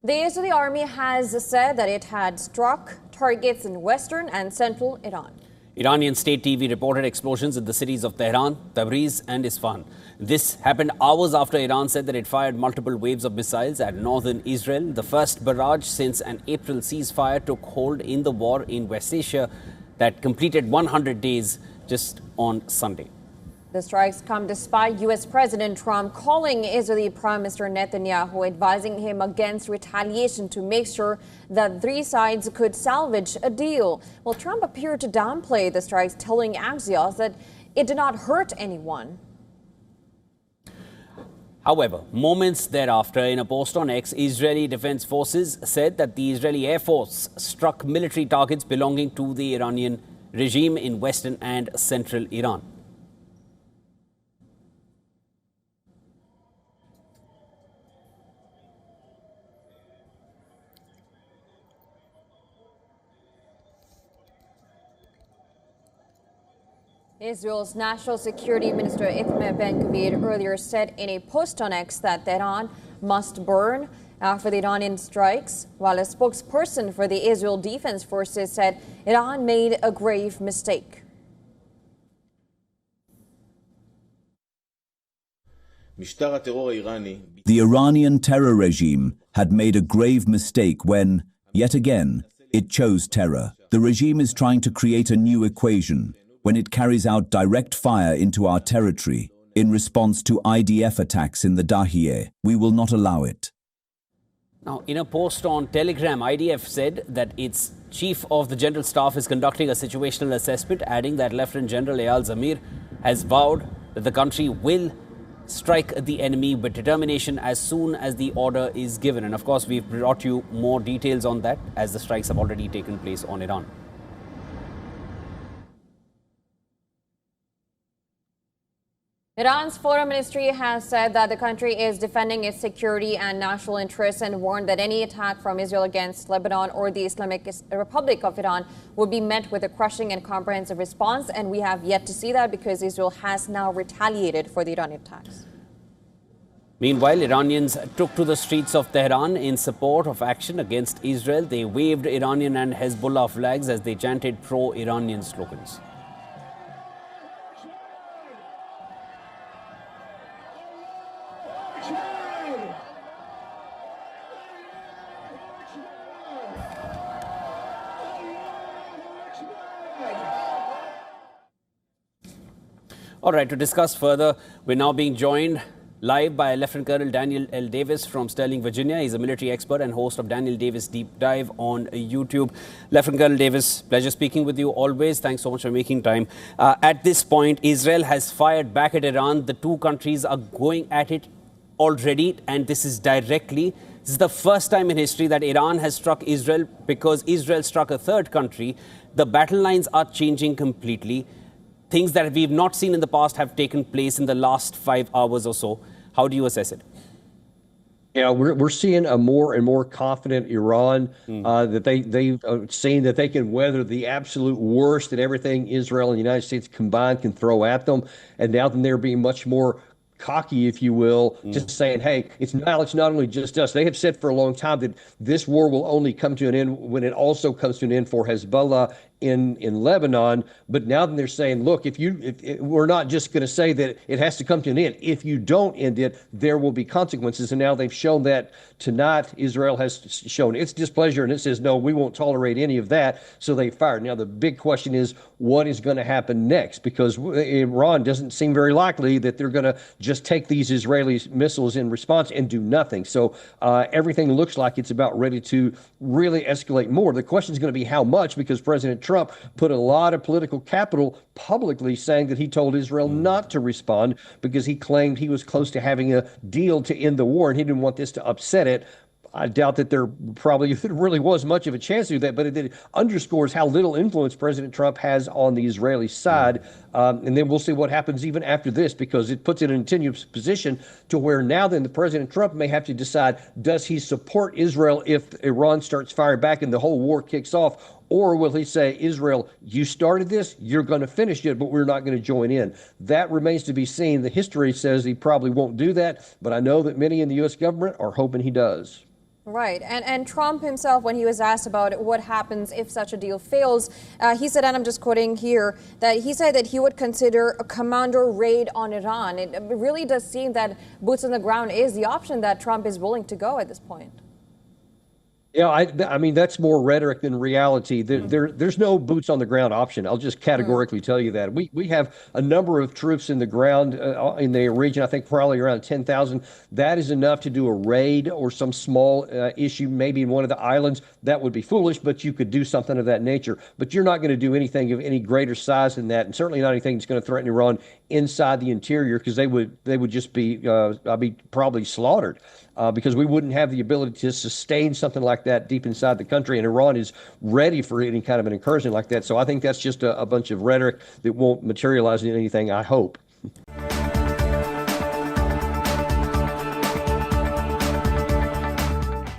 The Israeli army has said that it had struck targets in western and central Iran. Iranian state TV reported explosions in the cities of Tehran, Tabriz and Isfahan. This happened hours after Iran said that it fired multiple waves of missiles at northern Israel. The first barrage since an April ceasefire took hold in the war in West Asia that completed 100 days just on Sunday. The strikes come despite U.S. President Trump calling Israeli Prime Minister Netanyahu, advising him against retaliation to make sure that three sides could salvage a deal. Well, Trump appeared to downplay the strikes, telling Axios that it did not hurt anyone. However, moments thereafter, in a post on X, Israeli Defense Forces said that the Israeli Air Force struck military targets belonging to the Iranian regime in western and central Iran. Israel's National Security Minister Itamar Ben-Gvir earlier said in a post on X that Tehran must burn after the Iranian strikes, while a spokesperson for the Israel Defense Forces said Iran made a grave mistake. The Iranian terror regime had made a grave mistake when, yet again, it chose terror. The regime is trying to create a new equation when it carries out direct fire into our territory in response to IDF attacks in the Dahiyeh. We will not allow it. Now, in a post on Telegram, IDF said that its chief of the general staff is conducting a situational assessment, adding that Lieutenant General Eyal Zamir has vowed that the country will strike the enemy with determination as soon as the order is given. And of course, we've brought you more details on that as the strikes have already taken place on Iran. Iran's foreign ministry has said that the country is defending its security and national interests and warned that any attack from Israel against Lebanon or the Islamic Republic of Iran would be met with a crushing and comprehensive response. And we have yet to see that because Israel has now retaliated for the Iranian attacks. Meanwhile, Iranians took to the streets of Tehran in support of action against Israel. They waved Iranian and Hezbollah flags as they chanted pro-Iranian slogans. All right, to discuss further, we're now being joined live by Lieutenant Colonel Daniel L. Davis from Sterling, Virginia. He's a military expert and host of Daniel Davis Deep Dive on YouTube. Lieutenant Colonel Davis, pleasure speaking with you always. Thanks so much for making time. At this point, Israel has fired back at Iran. The two countries are going at it already, and this is directly. This is the first time in history that Iran has struck Israel because Israel struck a third country. The battle lines are changing completely. Things that we've not seen in the past have taken place in the last 5 hours or so. How do you assess it? Yeah, we're seeing a more and more confident Iran that they've seen that they can weather the absolute worst that everything Israel and the United States combined can throw at them. And now then they're being much more cocky, if you will, just saying, hey, it's not only just us. They have said for a long time that this war will only come to an end when it also comes to an end for Hezbollah in Lebanon. But now they're saying, look, if we're not just going to say that it has to come to an end. If you don't end it, there will be consequences. And now they've shown that tonight. Israel has shown its displeasure, and it says, no, we won't tolerate any of that. So they fired. Now, the big question is, what is going to happen next? Because Iran doesn't seem very likely that they're going to just take these Israeli missiles in response and do nothing. So everything looks like it's about ready to really escalate more. The question is going to be how much, because President Trump put a lot of political capital publicly saying that he told Israel not to respond because he claimed he was close to having a deal to end the war and he didn't want this to upset it. I doubt that there probably really was much of a chance to do that, but it underscores how little influence President Trump has on the Israeli side. And then we'll see what happens even after this, because it puts it in a tenuous position to where now then the President Trump may have to decide, does he support Israel if Iran starts firing back and the whole war kicks off? Or will he say, Israel, you started this, you're going to finish it, but we're not going to join in? That remains to be seen. The history says he probably won't do that, but I know that many in the U.S. government are hoping he does. Right. And Trump himself, when he was asked about what happens if such a deal fails, he said, and I'm just quoting here, that he said that he would consider a commando raid on Iran. It really does seem that boots on the ground is the option that Trump is willing to go at this point. Yeah, I mean, that's more rhetoric than reality. There's no boots on the ground option. I'll just categorically tell you that. We have a number of troops in the ground in the region, I think probably around 10,000. That is enough to do a raid or some small issue, maybe in one of the islands. That would be foolish, but you could do something of that nature. But you're not going to do anything of any greater size than that, and certainly not anything that's going to threaten Iran inside the interior, because they would just be probably slaughtered. Because we wouldn't have the ability to sustain something like that deep inside the country, and Iran is ready for any kind of an incursion like that. So I think that's just a bunch of rhetoric that won't materialize into anything, I hope.